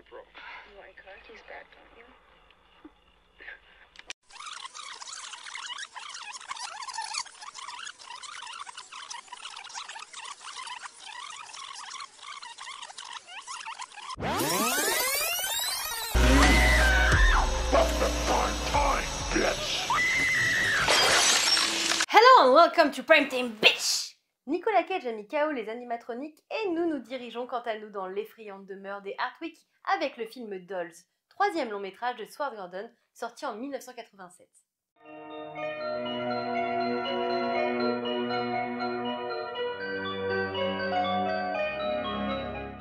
April. You want your car keys back, don't you? Hello and welcome to Prime Time, bitch! Nicolas Cage a mis KO les animatroniques et nous dirigeons quant à nous dans l'effrayante demeure des Hartwig avec le film Dolls, troisième long métrage de Stuart Gordon sorti en 1987.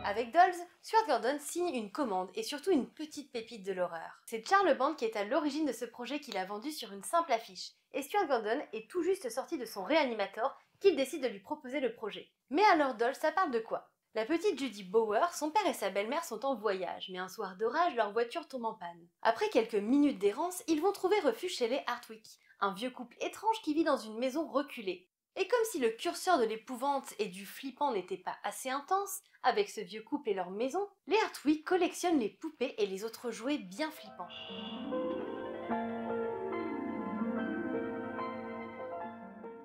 Avec Dolls, Stuart Gordon signe une commande et surtout une petite pépite de l'horreur. C'est Charles Band qui est à l'origine de ce projet qu'il a vendu sur une simple affiche, et Stuart Gordon est tout juste sorti de son réanimator qu'il décide de lui proposer le projet. Mais alors Dolls, ça parle de quoi? La petite Judy Bower, son père et sa belle-mère sont en voyage, mais un soir d'orage, leur voiture tombe en panne. Après quelques minutes d'errance, ils vont trouver refuge chez les Hartwig, un vieux couple étrange qui vit dans une maison reculée. Et comme si le curseur de l'épouvante et du flippant n'était pas assez intense, avec ce vieux couple et leur maison, les Hartwig collectionnent les poupées et les autres jouets bien flippants.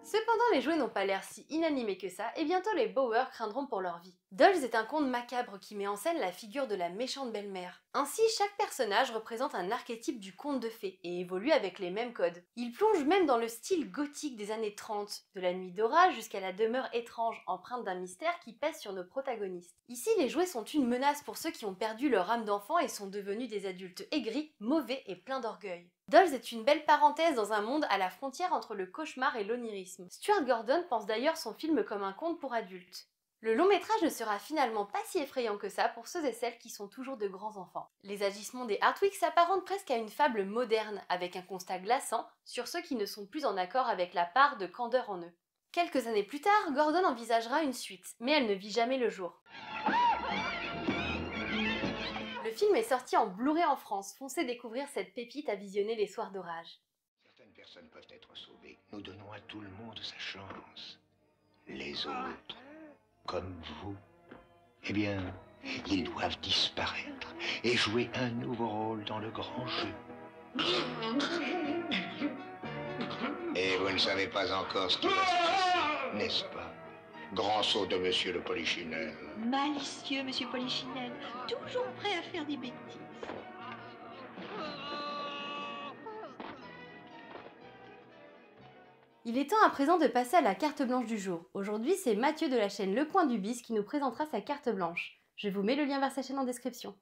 Cependant, les jouets n'ont pas l'air si inanimés que ça, et bientôt les Bower craindront pour leur vie. Dolls est un conte macabre qui met en scène la figure de la méchante belle-mère. Ainsi, chaque personnage représente un archétype du conte de fées, et évolue avec les mêmes codes. Il plonge même dans le style gothique des années 30, de la nuit d'orage jusqu'à la demeure étrange, empreinte d'un mystère qui pèse sur nos protagonistes. Ici, les jouets sont une menace pour ceux qui ont perdu leur âme d'enfant et sont devenus des adultes aigris, mauvais et pleins d'orgueil. Dolls est une belle parenthèse dans un monde à la frontière entre le cauchemar et l'onirisme. Stuart Gordon pense d'ailleurs son film comme un conte pour adultes. Le long métrage ne sera finalement pas si effrayant que ça pour ceux et celles qui sont toujours de grands enfants. Les agissements des Hartwig s'apparentent presque à une fable moderne, avec un constat glaçant sur ceux qui ne sont plus en accord avec la part de candeur en eux. Quelques années plus tard, Gordon envisagera une suite, mais elle ne vit jamais le jour. Le film est sorti en Blu-ray en France, foncez découvrir cette pépite à visionner les soirs d'orage. Certaines personnes peuvent être sauvées. Nous donnons à tout le monde sa chance. Les autres, comme vous, eh bien, ils doivent disparaître et jouer un nouveau rôle dans le grand jeu. Et vous ne savez pas encore ce qui va se passer, n'est-ce pas? Grand saut de Monsieur le Polichinelle. Malicieux, Monsieur Polichinelle, toujours prêt à faire des bêtises. Il est temps à présent de passer à la carte blanche du jour. Aujourd'hui, c'est Mathieu de la chaîne Le Coin du Bis qui nous présentera sa carte blanche. Je vous mets le lien vers sa chaîne en description.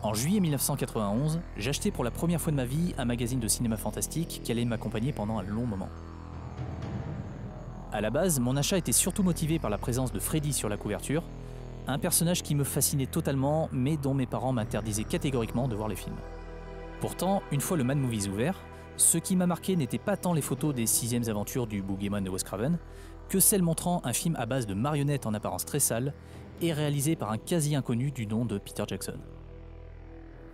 En juillet 1991, j'achetais pour la première fois de ma vie un magazine de cinéma fantastique qui allait m'accompagner pendant un long moment. À la base, mon achat était surtout motivé par la présence de Freddy sur la couverture, un personnage qui me fascinait totalement, mais dont mes parents m'interdisaient catégoriquement de voir les films. Pourtant, une fois le Mad Movies ouvert, ce qui m'a marqué n'était pas tant les photos des 6e aventures du Boogeyman de Wes Craven, que celles montrant un film à base de marionnettes en apparence très sale et réalisé par un quasi-inconnu du nom de Peter Jackson.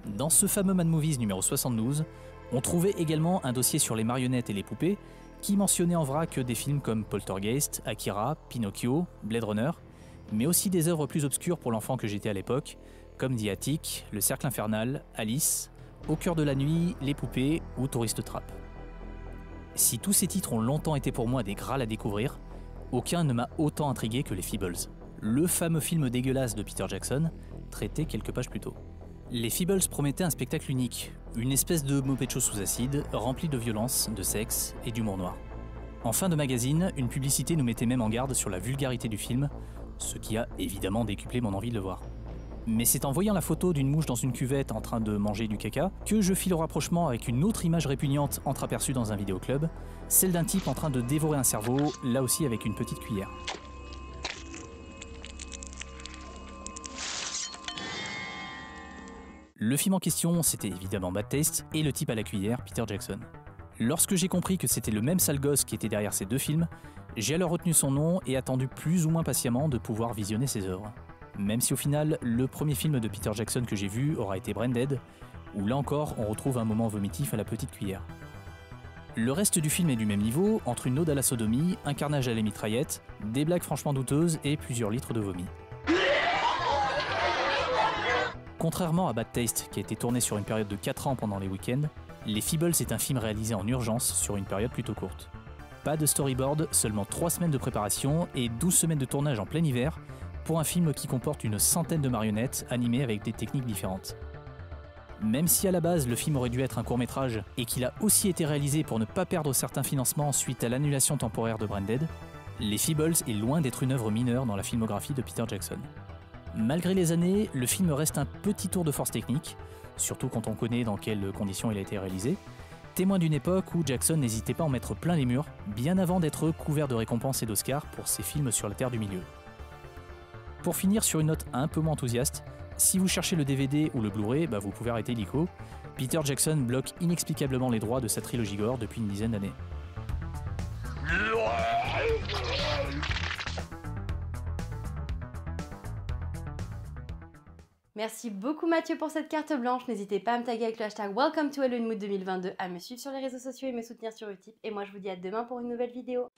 Dans ce fameux Mad Movies numéro 72, on trouvait également un dossier sur les marionnettes et les poupées, qui mentionnait en vrac des films comme Poltergeist, Akira, Pinocchio, Blade Runner, mais aussi des œuvres plus obscures pour l'enfant que j'étais à l'époque, comme The Attic, Le Cercle Infernal, Alice, Au cœur de la nuit, Les Poupées ou Touriste Trap. Si tous ces titres ont longtemps été pour moi des grâles à découvrir, aucun ne m'a autant intrigué que les Feebles, le fameux film dégueulasse de Peter Jackson, traité quelques pages plus tôt. Les Feebles promettaient un spectacle unique, une espèce de Moped Show sous acide, rempli de violence, de sexe et d'humour noir. En fin de magazine, une publicité nous mettait même en garde sur la vulgarité du film, ce qui a évidemment décuplé mon envie de le voir. Mais c'est en voyant la photo d'une mouche dans une cuvette en train de manger du caca que je fis le rapprochement avec une autre image répugnante entreaperçue dans un vidéoclub, celle d'un type en train de dévorer un cerveau, là aussi avec une petite cuillère. Le film en question, c'était évidemment Bad Taste, et le type à la cuillère, Peter Jackson. Lorsque j'ai compris que c'était le même sale gosse qui était derrière ces deux films, j'ai alors retenu son nom et attendu plus ou moins patiemment de pouvoir visionner ses œuvres. Même si au final, le premier film de Peter Jackson que j'ai vu aura été Braindead, où là encore on retrouve un moment vomitif à la petite cuillère. Le reste du film est du même niveau, entre une ode à la sodomie, un carnage à la mitraillette, des blagues franchement douteuses et plusieurs litres de vomi. Contrairement à Bad Taste, qui a été tourné sur une période de 4 ans pendant les week-ends, Les Feebles est un film réalisé en urgence sur une période plutôt courte. Pas de storyboard, seulement 3 semaines de préparation et 12 semaines de tournage en plein hiver pour un film qui comporte une centaine de marionnettes animées avec des techniques différentes. Même si à la base le film aurait dû être un court-métrage et qu'il a aussi été réalisé pour ne pas perdre certains financements suite à l'annulation temporaire de Branded, Les Feebles est loin d'être une œuvre mineure dans la filmographie de Peter Jackson. Malgré les années, le film reste un petit tour de force technique, surtout quand on connaît dans quelles conditions il a été réalisé, témoin d'une époque où Jackson n'hésitait pas à en mettre plein les murs, bien avant d'être couvert de récompenses et d'Oscars pour ses films sur la Terre du Milieu. Pour finir sur une note un peu moins enthousiaste, si vous cherchez le DVD ou le Blu-ray, vous pouvez arrêter l'ICO. Peter Jackson bloque inexplicablement les droits de sa trilogie gore depuis une dizaine d'années. Merci beaucoup Mathieu pour cette carte blanche. N'hésitez pas à me taguer avec le hashtag Welcome to Halloween Mood 2022, à me suivre sur les réseaux sociaux et me soutenir sur Utip. Et moi je vous dis à demain pour une nouvelle vidéo.